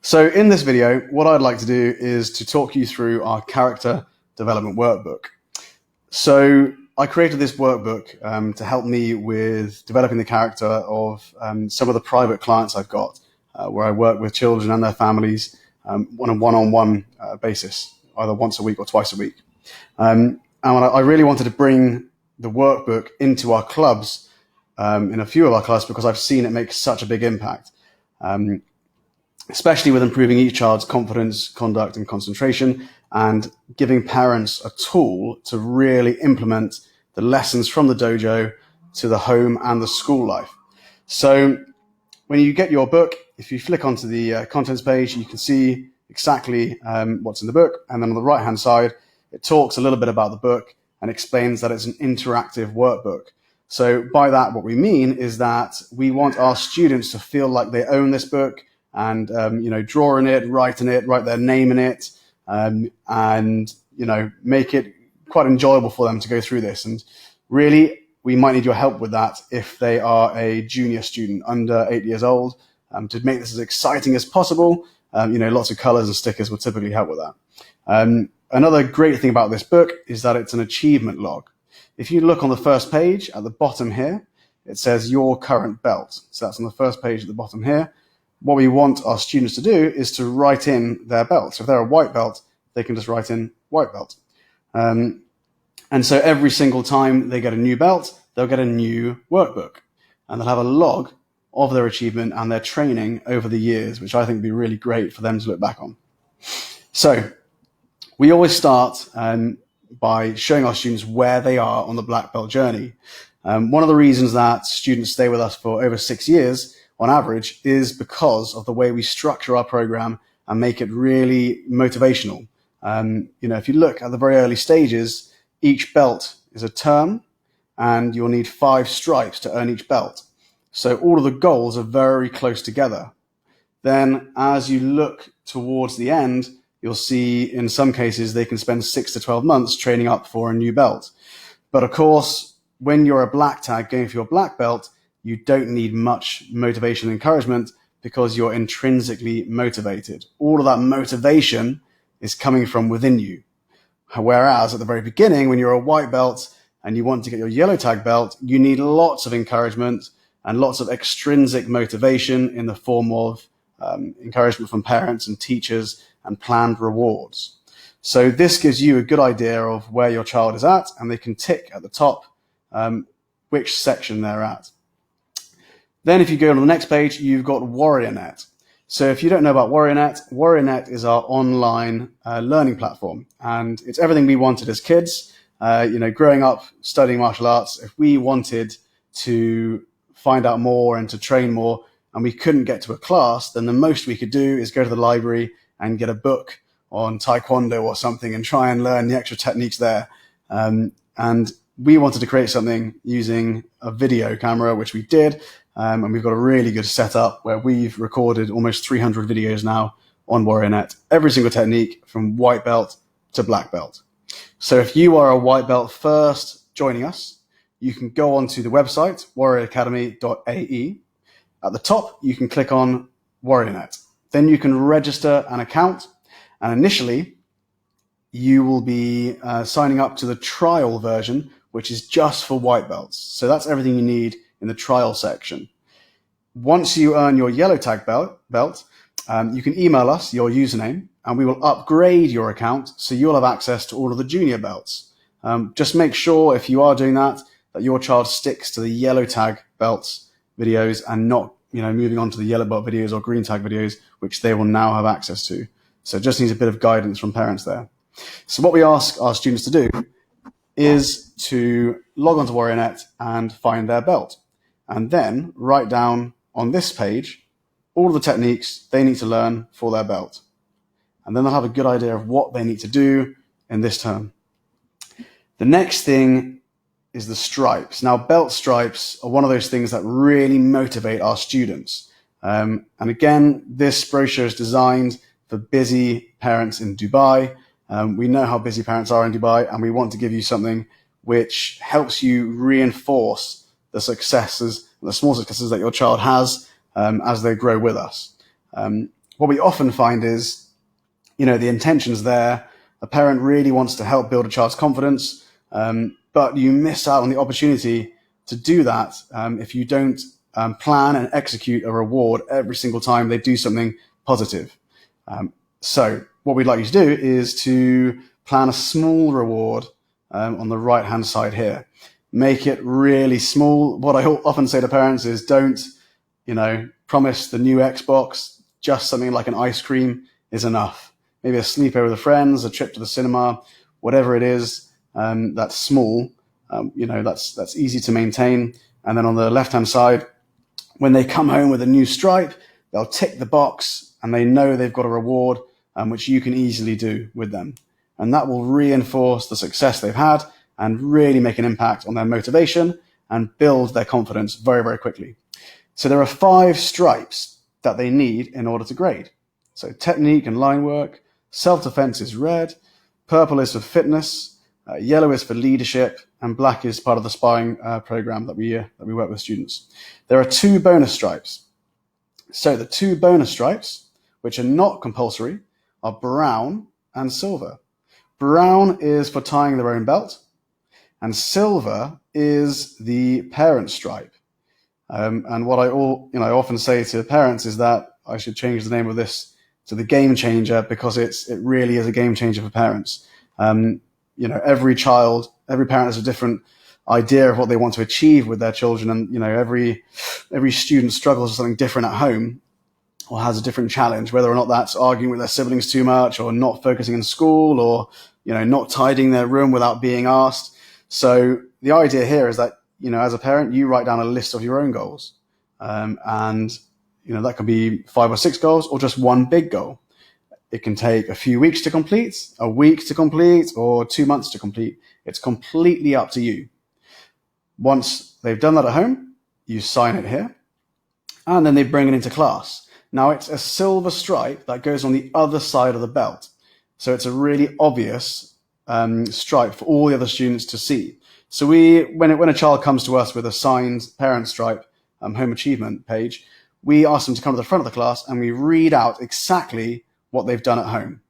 So in this video, what I'd like to do is to talk you through our character development workbook. So I created this workbook to help me with developing the character of some of the private clients I've got, where I work with children and their families on a one-on-one basis, either once a week or twice a week. And I really wanted to bring the workbook into our clubs, in a few of our clubs, because I've seen it make such a big impact. Especially with improving each child's confidence, conduct, and concentration, and giving parents a tool to really implement the lessons from the dojo to the home and the school life. So when you get your book, if you flick onto the contents page, you can see exactly what's in the book. And then on the right-hand side, it talks a little bit about the book and explains that it's an interactive workbook. So by that, what we mean is that we want our students to feel like they own this book, and draw in it, write their name in it, and make it quite enjoyable for them to go through this. And really, we might need your help with that if they are a junior student under 8 years old, to make this as exciting as possible. Lots of colors and stickers will typically help with that. Another great thing about this book is that it's an achievement log. If you look on the first page at the bottom here, it says your current belt. So that's on the first page at the bottom here. What we want our students to do is to write in their belt. So if they're a white belt, they can just write in white belt. And so every single time they get a new belt, they'll get a new workbook. And they'll have a log of their achievement and their training over the years, which I think would be really great for them to look back on. So we always start by showing our students where they are on the black belt journey. One of the reasons that students stay with us for over 6 years on average is because of the way we structure our program and make it really motivational. If you look at the very early stages, each belt is a term and you'll need 5 stripes to earn each belt. So all of the goals are very close together. Then as you look towards the end, you'll see in some cases they can spend 6 to 12 months training up for a new belt. But of course, when you're a black tag going for your black belt, you don't need much motivation and encouragement because you're intrinsically motivated. All of that motivation is coming from within you. Whereas at the very beginning, when you're a white belt and you want to get your yellow tag belt, you need lots of encouragement and lots of extrinsic motivation in the form of encouragement from parents and teachers and planned rewards. So this gives you a good idea of where your child is at, and they can tick at the top which section they're at. Then if you go to the next page, you've got WarriorNet. So if you don't know about WarriorNet, WarriorNet is our online learning platform. And it's everything we wanted as kids. Growing up, studying martial arts, if we wanted to find out more and to train more and we couldn't get to a class, then the most we could do is go to the library and get a book on Taekwondo or something and try and learn the extra techniques there. And we wanted to create something using a video camera, which we did. And we've got a really good setup where we've recorded almost 300 videos now on WarriorNet, every single technique from white belt to black belt. So if you are a white belt first joining us, you can go onto the website, warrioracademy.ae. At the top, you can click on WarriorNet. Then you can register an account. And initially, you will be signing up to the trial version, which is just for white belts. So that's everything you need in the trial section. Once you earn your yellow tag belt, you can email us your username and we will upgrade your account so you'll have access to all of the junior belts. Just make sure if you are doing that your child sticks to the yellow tag belts videos and not moving on to the yellow belt videos or green tag videos, which they will now have access to. So it just needs a bit of guidance from parents there. So what we ask our students to do is to log onto WarriorNet and find their belt, and then write down on this page all the techniques they need to learn for their belt. And then they'll have a good idea of what they need to do in this term. The next thing is the stripes. Now, belt stripes are one of those things that really motivate our students. And again, this brochure is designed for busy parents in Dubai. We know how busy parents are in Dubai, and we want to give you something which helps you reinforce the successes, the small successes that your child has as they grow with us. what we often find is, the intention's there. A parent really wants to help build a child's confidence, but you miss out on the opportunity to do that if you don't plan and execute a reward every single time they do something positive. So what we'd like you to do is to plan a small reward on the right-hand side here. Make it really small. What I often say to parents is don't, promise the new Xbox. Just something like an ice cream is enough. Maybe a sleepover with friends, a trip to the cinema, whatever it is, that's small. That's easy to maintain. And then on the left-hand side, when they come home with a new stripe, they'll tick the box and they know they've got a reward, which you can easily do with them. And that will reinforce the success they've had and really make an impact on their motivation and build their confidence very, very quickly. So there are 5 stripes that they need in order to grade. So technique and line work, self-defense is red, purple is for fitness, yellow is for leadership, and black is part of the sparring program that we work with students. There are 2 bonus stripes. So the 2 bonus stripes, which are not compulsory, are brown and silver. Brown is for tying their own belt, and silver is the parent stripe. And what I often say to parents is that I should change the name of this to the game changer, because it really is a game changer for parents. Every parent has a different idea of what they want to achieve with their children, and every student struggles with something different at home or has a different challenge, whether or not that's arguing with their siblings too much, or not focusing in school, or not tidying their room without being asked. So the idea here is that as a parent, you write down a list of your own goals, and that can be 5 or 6 goals, or just one big goal. It can take a few weeks to complete, a week to complete, or 2 months to complete. It's completely up to you. Once they've done that at home, you sign it here, and then they bring it into class. Now, it's a silver stripe that goes on the other side of the belt. So it's a really obvious stripe for all the other students to see. So when a child comes to us with a signed parent stripe home achievement page, we ask them to come to the front of the class and we read out exactly what they've done at home.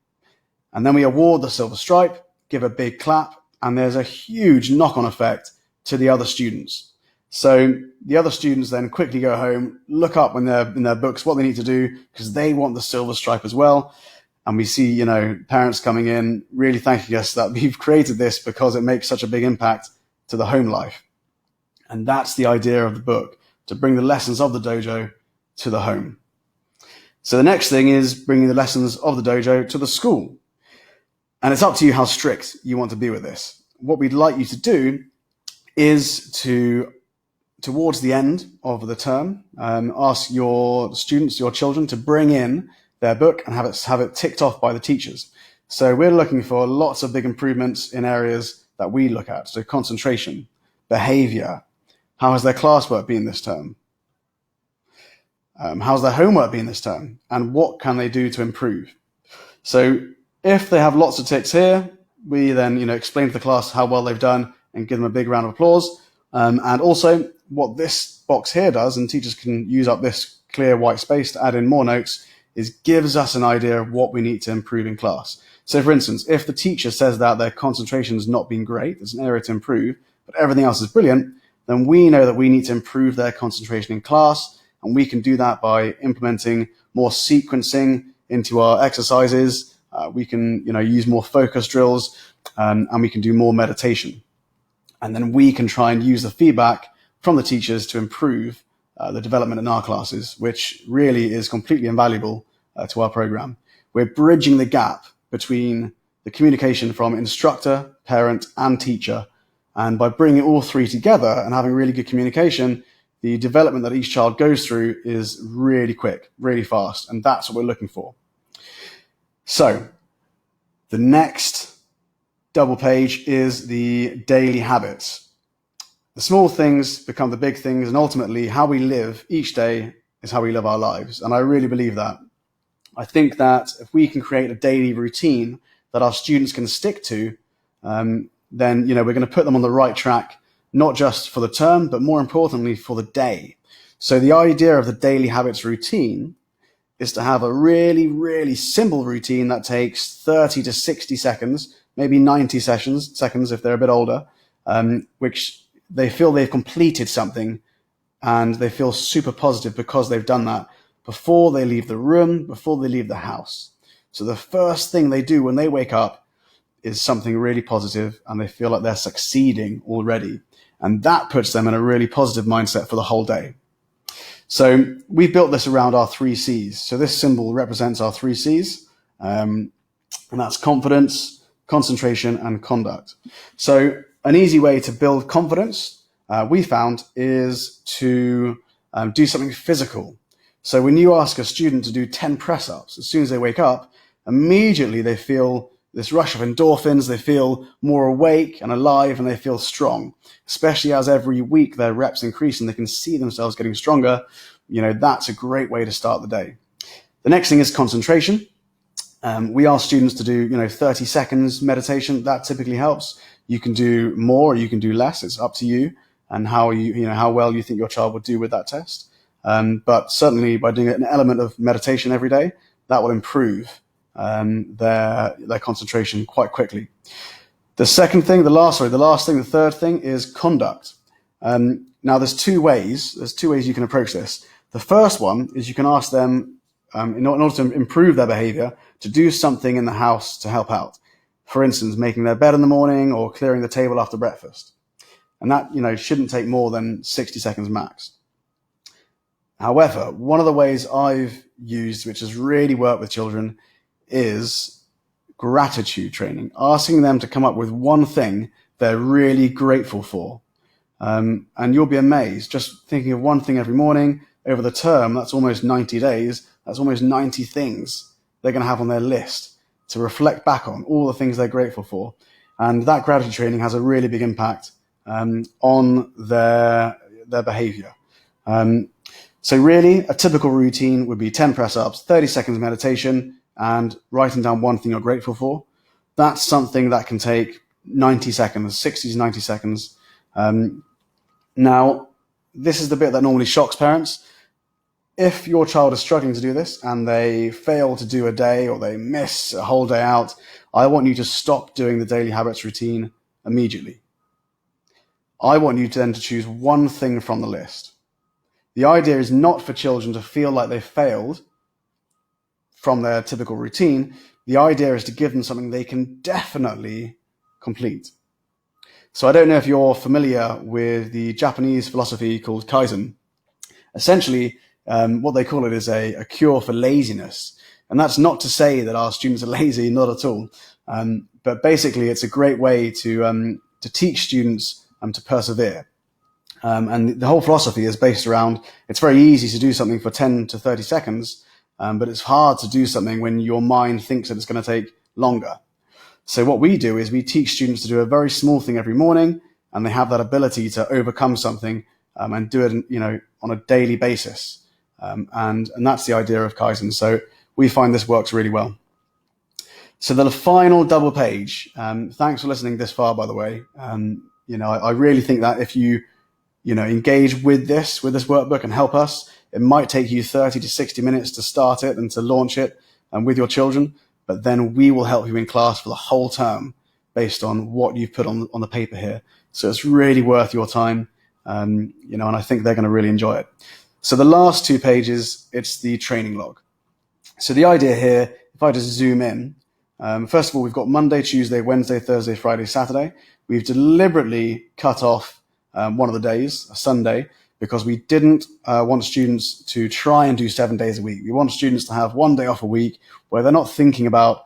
And then we award the silver stripe, give a big clap, and there's a huge knock-on effect to the other students. So the other students then quickly go home, look up in their books what they need to do, because they want the silver stripe as well. And we see, parents coming in really thanking us that we've created this because it makes such a big impact to the home life. And that's the idea of the book, to bring the lessons of the dojo to the home. So the next thing is bringing the lessons of the dojo to the school. And it's up to you how strict you want to be with this. What we'd like you to do is towards the end of the term, ask your students, your children, to bring in their book and have it ticked off by the teachers. So we're looking for lots of big improvements in areas that we look at. So concentration, behavior, how has their classwork been this term? How's their homework been this term? And what can they do to improve? So if they have lots of ticks here, we then explain to the class how well they've done and give them a big round of applause. And also what this box here does, and teachers can use up this clear white space to add in more notes, is gives us an idea of what we need to improve in class. So for instance, if the teacher says that their concentration has not been great, there's an area to improve, but everything else is brilliant, then we know that we need to improve their concentration in class. And we can do that by implementing more sequencing into our exercises. We can, use more focus drills, and we can do more meditation. And then we can try and use the feedback from the teachers to improve the development in our classes, which really is completely invaluable to our program. We're bridging the gap between the communication from instructor, parent, and teacher. And by bringing all 3 together and having really good communication, the development that each child goes through is really quick, really fast. And that's what we're looking for. So the next double page is the daily habits. The small things become the big things, and ultimately how we live each day is how we live our lives. And I really believe that. I think that if we can create a daily routine that our students can stick to, then, we're going to put them on the right track, not just for the term, but more importantly for the day. So the idea of the daily habits routine is to have a really, really simple routine that takes 30 to 60 seconds, maybe 90 seconds if they're a bit older, which they feel they've completed something and they feel super positive because they've done that before they leave the room, before they leave the house. So the first thing they do when they wake up is something really positive, and they feel like they're succeeding already. And that puts them in a really positive mindset for the whole day. So we built this around our 3 C's. So this symbol represents our 3 C's, and that's confidence, concentration, and conduct. So an easy way to build confidence, we found, is to do something physical. So when you ask a student to do 10 press-ups, as soon as they wake up, immediately they feel this rush of endorphins, they feel more awake and alive, and they feel strong, especially as every week their reps increase and they can see themselves getting stronger. That's a great way to start the day. The next thing is concentration. We ask students to do, 30 seconds meditation. That typically helps. You can do more or you can do less. It's up to you and how well you think your child would do with that test. But certainly by doing an element of meditation every day, that will improve their concentration quite quickly. The third thing is conduct. Now there's two ways you can approach this. The first one is you can ask them, in order to improve their behavior, to do something in the house to help out. For instance, making their bed in the morning or clearing the table after breakfast. And that, shouldn't take more than 60 seconds max. However, one of the ways I've used, which has really worked with children, is gratitude training, asking them to come up with one thing they're really grateful for. And you'll be amazed, just thinking of one thing every morning over the term, that's almost 90 days, that's almost 90 things they're going to have on their list to reflect back on, all the things they're grateful for. And that gratitude training has a really big impact on their behavior. So really, a typical routine would be 10 press-ups, 30 seconds meditation, and writing down one thing you're grateful for. That's something that can take 90 seconds, 60 to 90 seconds. Now, this is the bit that normally shocks parents. If your child is struggling to do this and they fail to do a day or they miss a whole day out, I want you to stop doing the daily habits routine immediately. I want you to then to choose one thing from the list. The idea is not for children to feel like they failed from their typical routine. The idea is to give them something they can definitely complete. So I don't know if you're familiar with the Japanese philosophy called Kaizen. Essentially, what they call it is a cure for laziness. And that's not to say that our students are lazy, not at all. But basically, it's a great way to teach students to persevere. And the whole philosophy is based around, it's very easy to do something for 10 to 30 seconds, but it's hard to do something when your mind thinks that it's going to take longer. So what we do is we teach students to do a very small thing every morning, and they have that ability to overcome something and do it, on a daily basis. And that's the idea of Kaizen. So we find this works really well. So the final double page. Thanks for listening this far, by the way. I really think that if you engage with this workbook and help us, it might take you 30 to 60 minutes to start it and to launch it with your children, but then we will help you in class for the whole term based on what you've put on the paper here. So it's really worth your time, and I think they're going to really enjoy it. So the last 2 pages, it's the training log. So the idea here, if I just zoom in, first of all, we've got Monday, Tuesday, Wednesday, Thursday, Friday, Saturday. We've deliberately cut off one of the days, a Sunday, because we didn't want students to try and do 7 days a week. We want students to have one day off a week where they're not thinking about,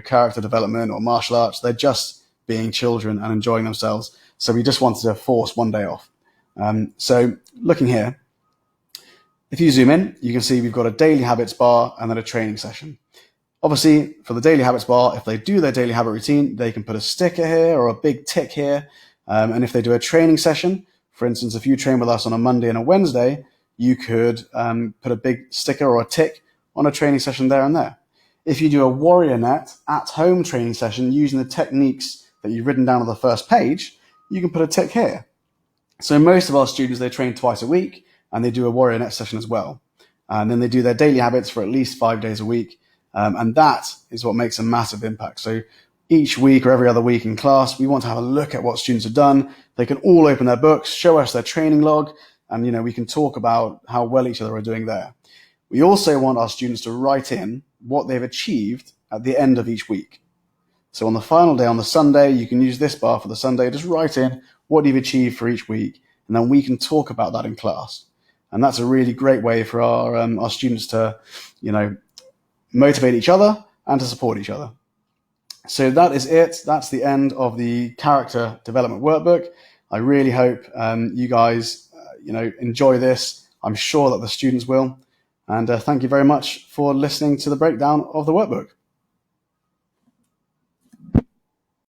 character development or martial arts. They're just being children and enjoying themselves. So we just wanted to force one day off. So looking here, if you zoom in, you can see we've got a daily habits bar and then a training session. Obviously, for the daily habits bar, if they do their daily habit routine, they can put a sticker here or a big tick here. And if they do a training session, for instance, if you train with us on a Monday and a Wednesday, you could put a big sticker or a tick on a training session there and there. If you do a warrior net at-home training session using the techniques that you've written down on the first page, you can put a tick here. So most of our students, they train twice a week, and they do a warrior net session as well. And then they do their daily habits for at least 5 days a week. And that is what makes a massive impact. So each week or every other week in class, we want to have a look at what students have done. They can all open their books, show us their training log, and we can talk about how well each other are doing there. We also want our students to write in what they've achieved at the end of each week. So on the final day, on the Sunday, you can use this bar for the Sunday. Just write in what you've achieved for each week, and then we can talk about that in class. And that's a really great way for our students to, motivate each other and to support each other. So that is it. That's the end of the character development workbook. I really hope you guys, enjoy this. I'm sure that the students will. And thank you very much for listening to the breakdown of the workbook.